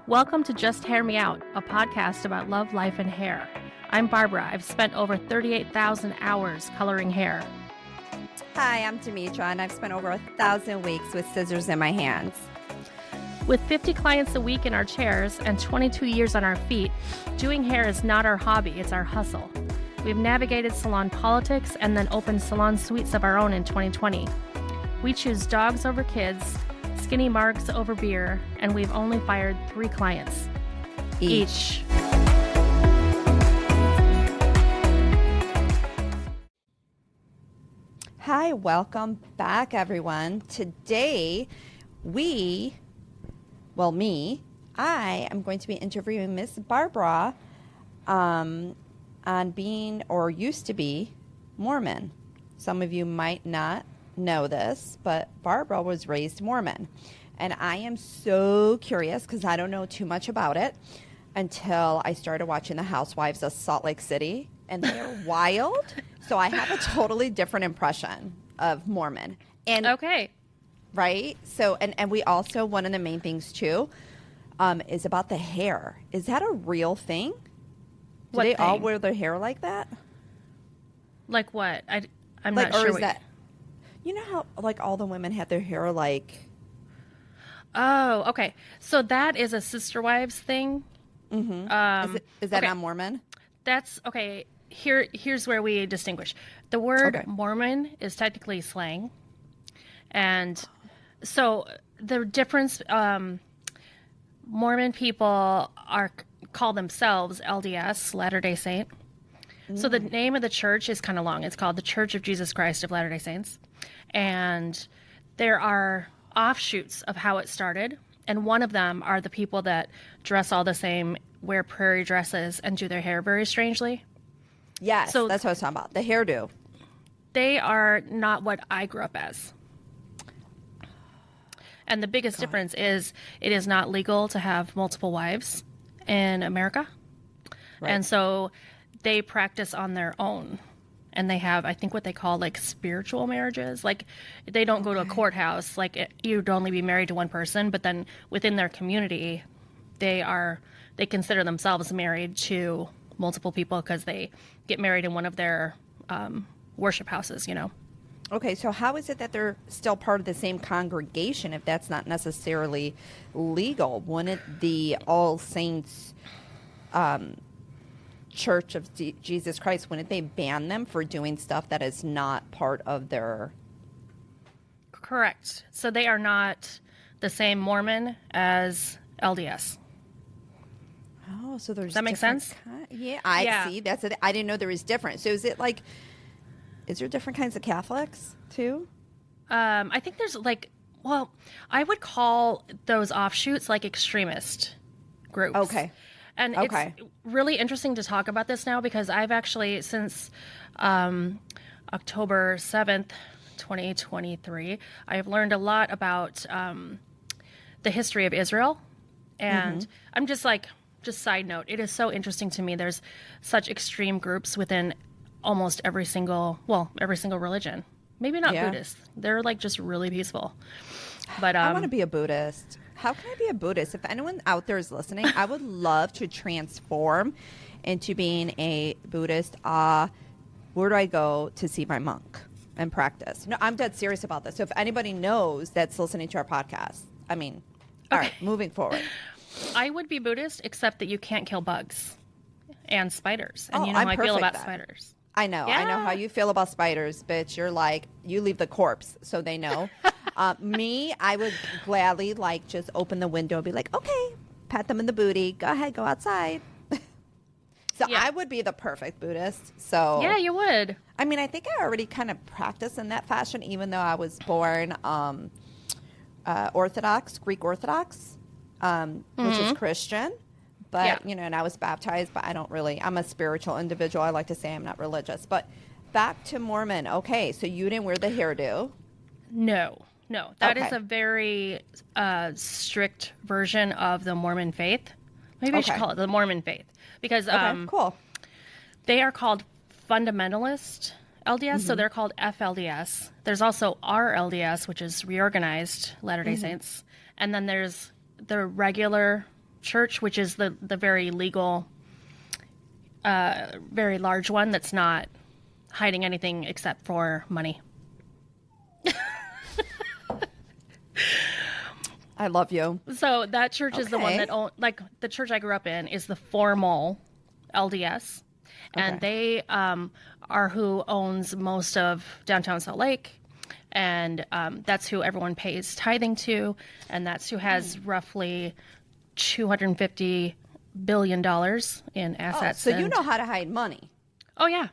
Welcome to Just Hair Me Out, a podcast about love, life, and hair. I'm Barbara. I've spent over 38,000 hours coloring hair. Hi, I'm Demetra, and I've spent over 1,000 weeks with scissors in my hands. With 50 clients a week in our chairs and 22 years on our feet, doing hair is not our hobby, it's our hustle. We've navigated salon politics and then opened salon suites of our own in 2020. We choose dogs over kids, skinny marks over beer, and we've only fired 3 clients each. Hi, welcome back, everyone. Today, I am going to be interviewing Miss Barbara on being, or used to be, Mormon. Some of you might not know this, but Barbara was raised Mormon. And I am so curious because I don't know too much about it until I started watching The Housewives of Salt Lake City, and they're wild. So I have a totally different impression of Mormon. And okay. Right? So, and we also, one of the main things too, is about the hair. Is that a real thing? Do they all wear their hair like that? Like what? I'm like, not sure. Or is that, you know how like all the women have their hair like... Oh, okay. So that is a sister wives thing. Mm-hmm. Is that not Mormon? That's okay. Here's where we distinguish. The word Mormon is technically slang, and so the difference. Mormon people call themselves LDS, Latter-day Saint. So the name of the church is kind of long. It's called the Church of Jesus Christ of Latter-day Saints, and there are offshoots of how it started, and one of them are the people that dress all the same, wear prairie dresses, and do their hair very strangely. Yes, so that's what I was talking about, the hairdo. They are not what I grew up as. And the biggest difference is it is not legal to have multiple wives in America. Right. And so they practice on their own. And they have, I think, what they call like spiritual marriages. Like they don't go to a courthouse. Like you'd only be married to one person. But then within their community, they consider themselves married to multiple people because they get married in one of their worship houses, you know. Okay, so how is it that they're still part of the same congregation if that's not necessarily legal? Wouldn't the All Saints Church of Jesus Christ, wouldn't they ban them for doing stuff that is not part of their... Correct. So they are not the same Mormon as LDS. Oh, so there's... Does that make sense? Yeah, I see. That's it. I didn't know there was different. So is it like... Is there different kinds of Catholics, too? I think there's I would call those offshoots like extremist groups. Okay. And it's really interesting to talk about this now because I've actually, since October 7th, 2023, I've learned a lot about the history of Israel. And I'm just side note, it is so interesting to me. There's such extreme groups within almost every single religion. Maybe not Buddhists. They're like just really peaceful. But I want to be a Buddhist. How can I be a Buddhist? If anyone out there is listening, I would love to transform into being a Buddhist. Where do I go to see my monk and practice? No, I'm dead serious about this. So if anybody knows that's listening to our podcast, I mean, all right, moving forward. I would be Buddhist, except that you can't kill bugs and spiders. And you know how I feel about spiders. I know. Yeah. I know how you feel about spiders, bitch. You're like, you leave the corpse so they know. Me, I would gladly just open the window and be like, okay, pat them in the booty. Go ahead, go outside. I would be the perfect Buddhist. So yeah, you would. I mean, I think I already kind of practice in that fashion, even though I was born Greek Orthodox, which is Christian. But, and I was baptized, but I'm a spiritual individual. I like to say I'm not religious. But back to Mormon. Okay, so you didn't wear the hairdo. No. That is a very strict version of the Mormon faith. Maybe I should call it the Mormon faith. Because cool. They are called fundamentalist LDS, so they're called FLDS. There's also RLDS, which is reorganized Latter-day Saints. And then there's the regular Church, which is the very legal, very large one that's not hiding anything except for money. I love you. So that church is the one that like the church I grew up in is the formal LDS, and they are who owns most of downtown Salt Lake, and that's who everyone pays tithing to, and that's who has roughly $250 billion in assets. So you know how to hide money. Oh yeah.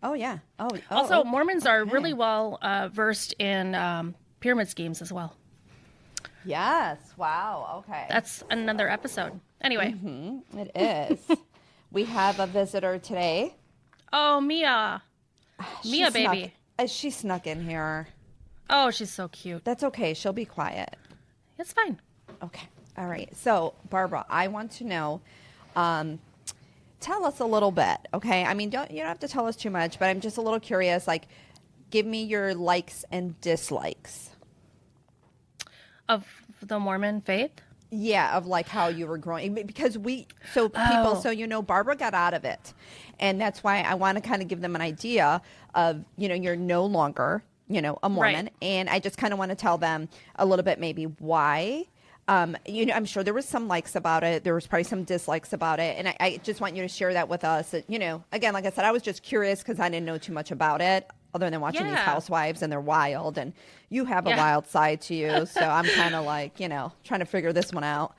Oh yeah. Also, Mormons are really well versed in pyramid schemes as well. Yes. Wow. Okay. That's another episode. Anyway. It is. We have a visitor today. Oh, Mia. Mia, baby. She snuck in here. Oh, she's so cute. That's okay. She'll be quiet. It's fine. Okay. All right. So, Barbara, I want to know, tell us a little bit, okay? I mean, you don't have to tell us too much, but I'm just a little curious. Like, give me your likes and dislikes. Of the Mormon faith? Yeah, of like how you were growing. Because Barbara got out of it. And that's why I want to kind of give them an idea of, you're no longer, a Mormon. Right. And I just kind of want to tell them a little bit maybe why. I'm sure there was some likes about it. There was probably some dislikes about it. And I just want you to share that with us. Again, like I said, I was just curious because I didn't know too much about it other than watching these housewives, and they're wild. And you have a wild side to you. So I'm kind of like, trying to figure this one out.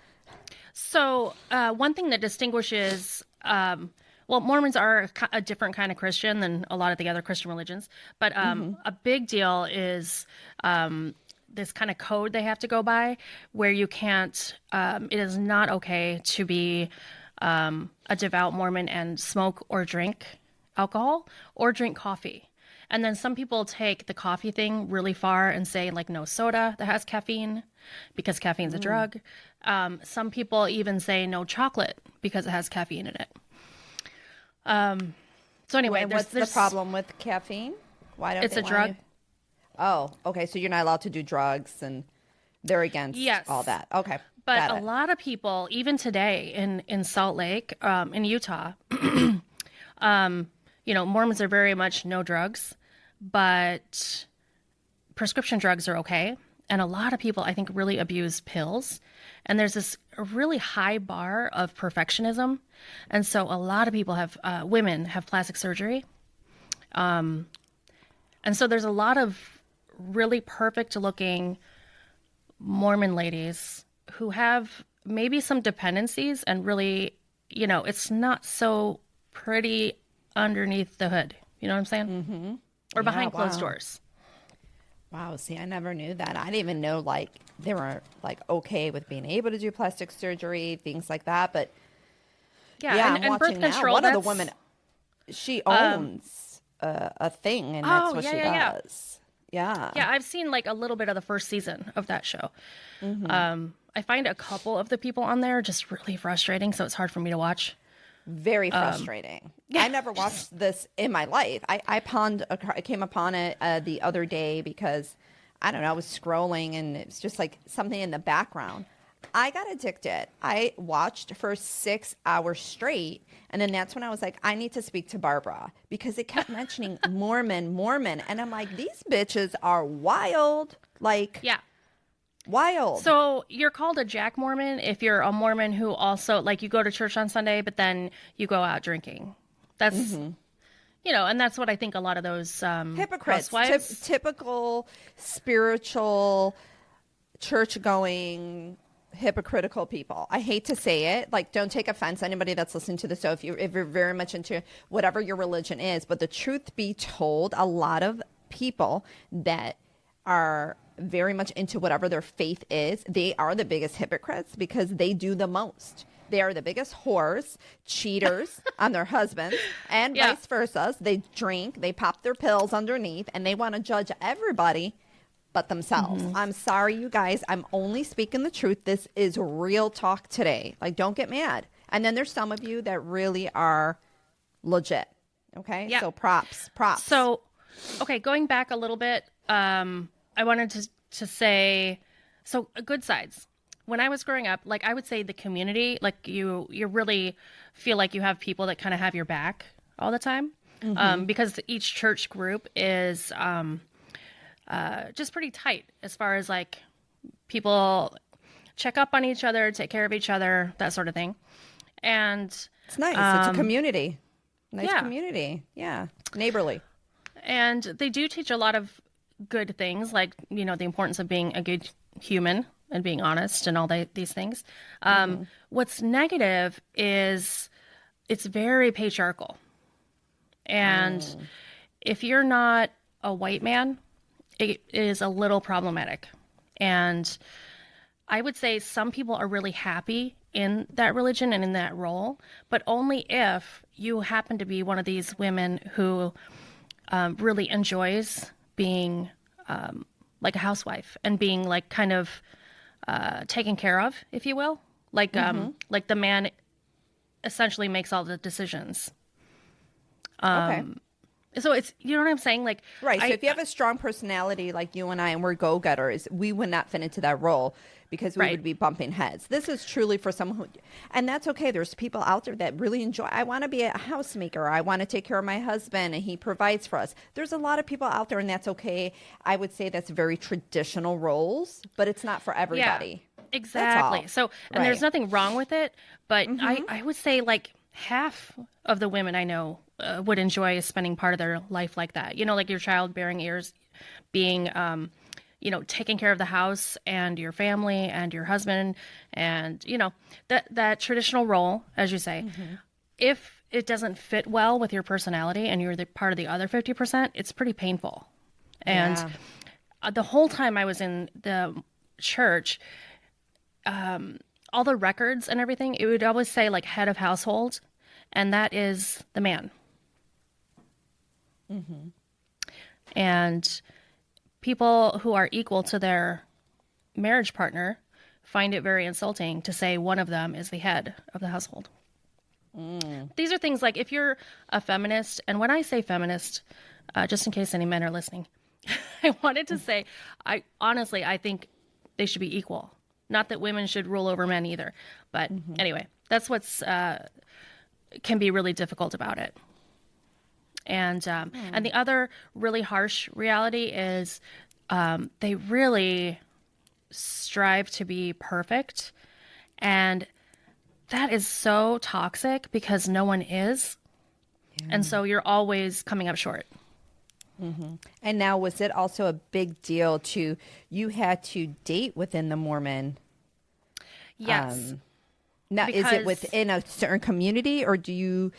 So one thing that distinguishes, Mormons are a different kind of Christian than a lot of the other Christian religions. But a big deal is this kind of code they have to go by where you can't, it is not okay to be a devout Mormon and smoke or drink alcohol or drink coffee. And then some people take the coffee thing really far and say, like, no soda that has caffeine because caffeine's a drug. Some people even say no chocolate because it has caffeine in it. So anyway, what's the problem with caffeine? Why don't it's a drug? Oh, okay. So you're not allowed to do drugs, and they're against all that. Okay. But a lot of people, even today in Salt Lake, in Utah, Mormons are very much no drugs. But prescription drugs are okay. And a lot of people, I think, really abuse pills. And there's this really high bar of perfectionism. And so a lot of people women have plastic surgery. And so there's a lot of really perfect looking Mormon ladies who have maybe some dependencies and really, it's not so pretty underneath the hood. You know what I'm saying? Mm-hmm. Or behind closed doors. Wow. See, I never knew that. I didn't even know they were okay with being able to do plastic surgery, things like that. But and birth control. One of the women, she owns a thing, and that's what she does. Yeah. Yeah, I've seen a little bit of the first season of that show. Mm-hmm. I find a couple of the people on there just really frustrating, so it's hard for me to watch. Very frustrating. I never watched this in my life. I came upon it the other day because, I don't know, I was scrolling and it's just like something in the background. I got addicted. I watched for 6 hours straight. And then that's when I was like, I need to speak to Barbara because it kept mentioning Mormon. And I'm like, these bitches are wild. Wild. So you're called a Jack Mormon if you're a Mormon who also, you go to church on Sunday, but then you go out drinking. That's, and that's what I think a lot of those hypocrites, typical spiritual, church-going, hypocritical people. I hate to say it. Don't take offense, anybody that's listening to this. So if you're very much into whatever your religion is, but the truth be told, a lot of people that are very much into whatever their faith is, they are the biggest hypocrites because they do the most. They are the biggest whores, cheaters on their husbands, and vice versa. They drink, they pop their pills underneath, and they want to judge everybody but themselves. Mm-hmm. I'm sorry, you guys. I'm only speaking the truth. This is real talk today. Don't get mad. And then there's some of you that really are legit. Okay? Yeah. So props. So, okay, going back a little bit, I wanted to say, so good sides. when I was growing up, like I would say the community, like you really feel like you have people that kind of have your back all the time, because each church group is just pretty tight as far as like people check up on each other, take care of each other, that sort of thing. And it's nice. It's a community. Nice yeah. community. Yeah. Neighborly. And they do teach a lot of good things, like, you know, the importance of being a good human and being honest and all these things. What's negative is it's very patriarchal. And if you're not a white man, it is a little problematic. And I would say some people are really happy in that religion and in that role, but only if you happen to be one of these women who really enjoys being like a housewife and being like kind of taken care of, if you will. Like the man essentially makes all the decisions. Okay. So it's, you know what I'm saying? Like, right. So if you have a strong personality like you and I, and we're go-getters, we would not fit into that role because we would be bumping heads. This is truly for someone who, and that's okay. There's people out there that really enjoy, I want to be a housemaker. I want to take care of my husband and he provides for us. There's a lot of people out there and that's okay. I would say that's very traditional roles, but it's not for everybody. Yeah, exactly. So, and there's nothing wrong with it, but I would say like half of the women I know would enjoy spending part of their life like that. You know, like your childbearing years being, you know, taking care of the house and your family and your husband and, you know, that traditional role, as you say. If it doesn't fit well with your personality and you're the part of the other 50%, it's pretty painful. And the whole time I was in the church, all the records and everything, it would always say like head of household, and that is the man. And people who are equal to their marriage partner find it very insulting to say one of them is the head of the household. These are things like if you're a feminist, and when I say feminist, just in case any men are listening, I wanted to say, I think they should be equal. Not that women should rule over men either. But anyway, that's what's can be really difficult about it. And the other really harsh reality is they really strive to be perfect. And that is so toxic because no one is. And so you're always coming up short. And now, was it also a big deal to, you had to date within the Mormon? Yes. Now, is it within a certain community, or do you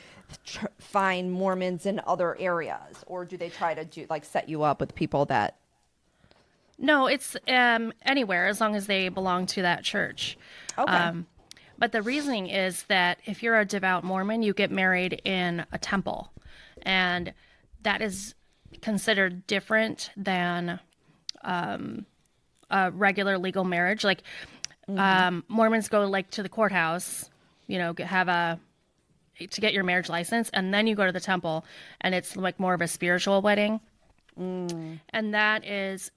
find Mormons in other areas, or do they try to do like set you up with people that? No, it's anywhere as long as they belong to that church. Okay. But the reasoning is that if you're a devout Mormon, you get married in a temple, and that is considered different than a regular legal marriage. Like Mormons go like to the courthouse, you know, to get your marriage license, and then you go to the temple, and it's like more of a spiritual wedding. And that is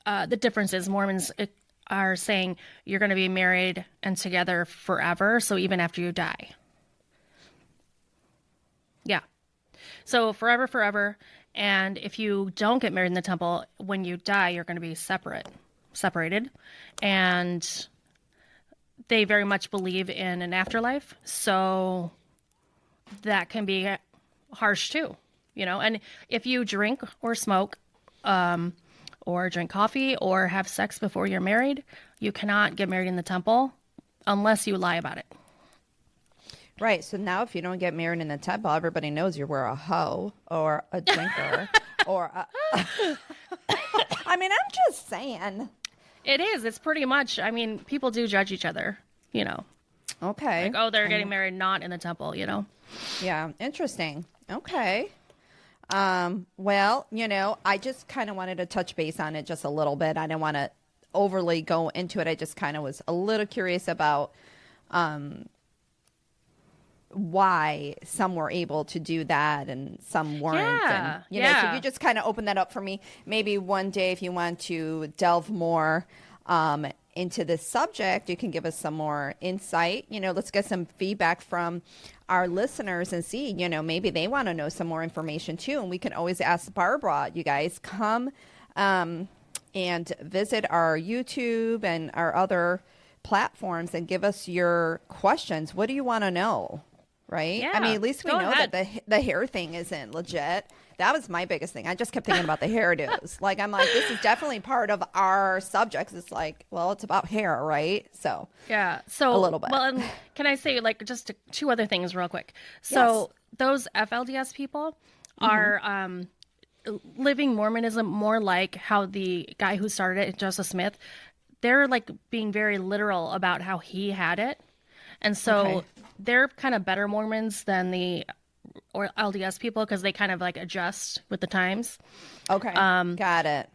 the difference is Mormons are saying you're going to be married and together forever, so even after you die. Yeah. So forever. And if you don't get married in the temple, when you die, you're going to be separated. And they very much believe in an afterlife. So that can be harsh too, you know. And if you drink or smoke, or drink coffee or have sex before you're married, you cannot get married in the temple unless you lie about it. Right. So now if you don't get married in the temple, everybody knows you were a hoe or a drinker or I mean, I'm just saying. It is. It's pretty much, I mean, people do judge each other, you know. Okay. Like, oh, they're getting married not in the temple, you know. Yeah. Interesting. Okay. Well, you know, I just kind of wanted to touch base on it just a little bit. I didn't want to overly go into it. I just kind of was a little curious about, why some were able to do that and some weren't. Yeah, and, you know, so you just kind of open that up for me. Maybe one day if you want to delve more into this subject, you can give us some more insight. Let's get some feedback from our listeners and see, maybe they want to know some more information too. And we can always ask Barbara. You guys come and visit our YouTube and our other platforms and give us your questions. What do you want to know? Right? Yeah, I mean, at least we know ahead. that the hair thing isn't legit. That was my biggest thing. I just kept thinking about the hairdos. Like, I'm like, this is definitely part of our subjects. It's like, well, it's about hair, right? So, yeah. So a little bit. Well, and can I say like just two other things real quick? So those FLDS people are living Mormonism more like how the guy who started it, Joseph Smith, they're like being very literal about how he had it. And so they're kind of better Mormons than the LDS people because they kind of like adjust with the times. Okay. Got it.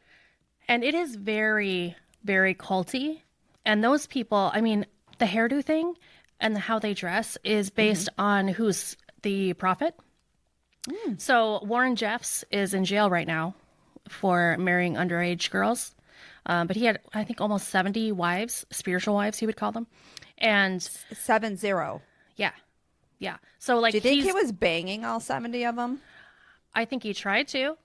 And it is very, very culty. And those people, I mean, the hairdo thing and how they dress is based on who's the prophet. So Warren Jeffs is in jail right now for marrying underage girls. But he had, I think, almost 70 wives, spiritual wives, he would call them. And 70. Yeah. So like, do you think he was banging all 70 of them? I think he tried to.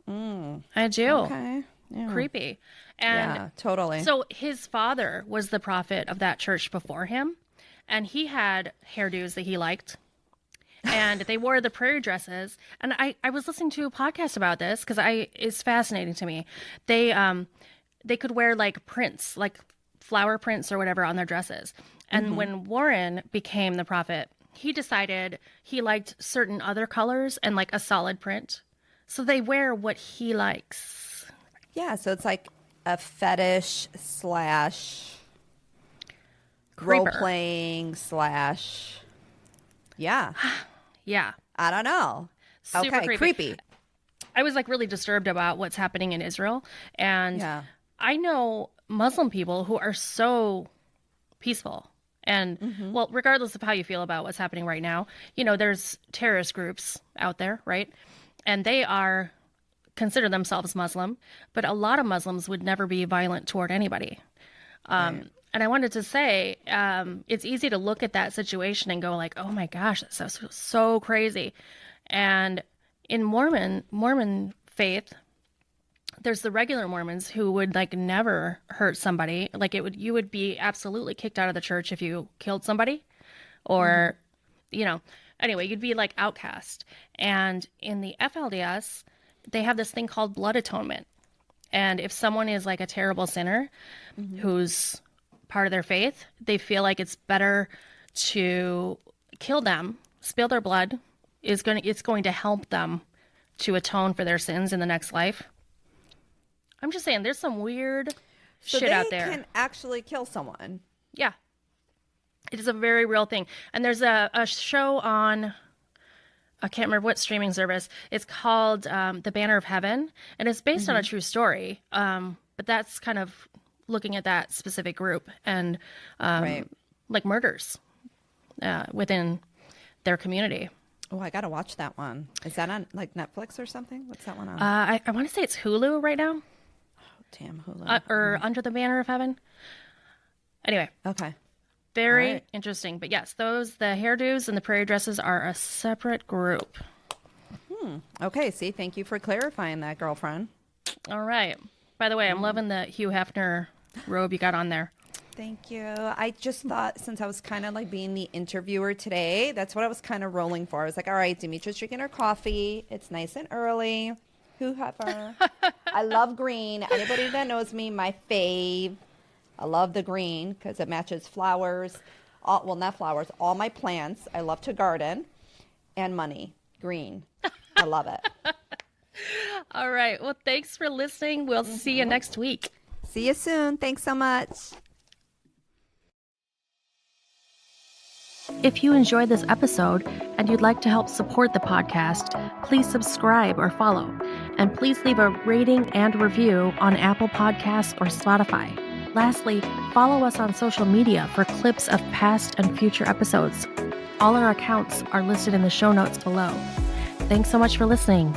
I do. Okay. Yeah. Creepy. And yeah, totally. So his father was the prophet of that church before him, and he had hairdos that he liked. And they wore the prayer dresses. And I was listening to a podcast about this because it's fascinating to me. They could wear like prints, like flower prints or whatever on their dresses. And when Warren became the prophet, he decided he liked certain other colors and like a solid print. So they wear what he likes. Yeah, so it's like a fetish / role-playing / yeah. Yeah. I don't know. Super okay, creepy. I was like really disturbed about what's happening in Israel. And I know Muslim people who are so peaceful. And well, regardless of how you feel about what's happening right now, there's terrorist groups out there, right? And they consider themselves Muslim, but a lot of Muslims would never be violent toward anybody. And I wanted to say, it's easy to look at that situation and go like, oh my gosh, that's so crazy. And in Mormon faith, there's the regular Mormons who would like never hurt somebody. Like you would be absolutely kicked out of the church if you killed somebody or, anyway, you'd be like outcast. And in the FLDS, they have this thing called blood atonement. And if someone is like a terrible sinner who's part of their faith, they feel like it's better to kill them, spill their blood. It's going to help them to atone for their sins in the next life. I'm just saying, there's some weird shit out there. So they can actually kill someone. Yeah. It is a very real thing. And there's a show on, I can't remember what streaming service. It's called The Banner of Heaven. And it's based on a true story. But that's kind of looking at that specific group and like murders within their community. Oh, I got to watch that one. Is that on like Netflix or something? What's that one on? I want to say it's Hulu right now. Damn, Hulu. Or Under the Banner of Heaven. Anyway. Okay. Very interesting. But yes, the hairdos and the prayer dresses are a separate group. Okay, see, thank you for clarifying that, girlfriend. All right. By the way, I'm loving the Hugh Hefner robe you got on there. Thank you. I just thought since I was kind of like being the interviewer today, that's what I was kind of rolling for. I was like, all right, Demetra's drinking her coffee. It's nice and early. Whoever. I love green. Anybody that knows me, my fave. I love the green because it matches flowers. Not flowers, all my plants. I love to garden. And money. Green. I love it. All right. Well, thanks for listening. We'll see you next week. See you soon. Thanks so much. If you enjoyed this episode and you'd like to help support the podcast, please subscribe or follow. And please leave a rating and review on Apple Podcasts or Spotify. Lastly, follow us on social media for clips of past and future episodes. All our accounts are listed in the show notes below. Thanks so much for listening.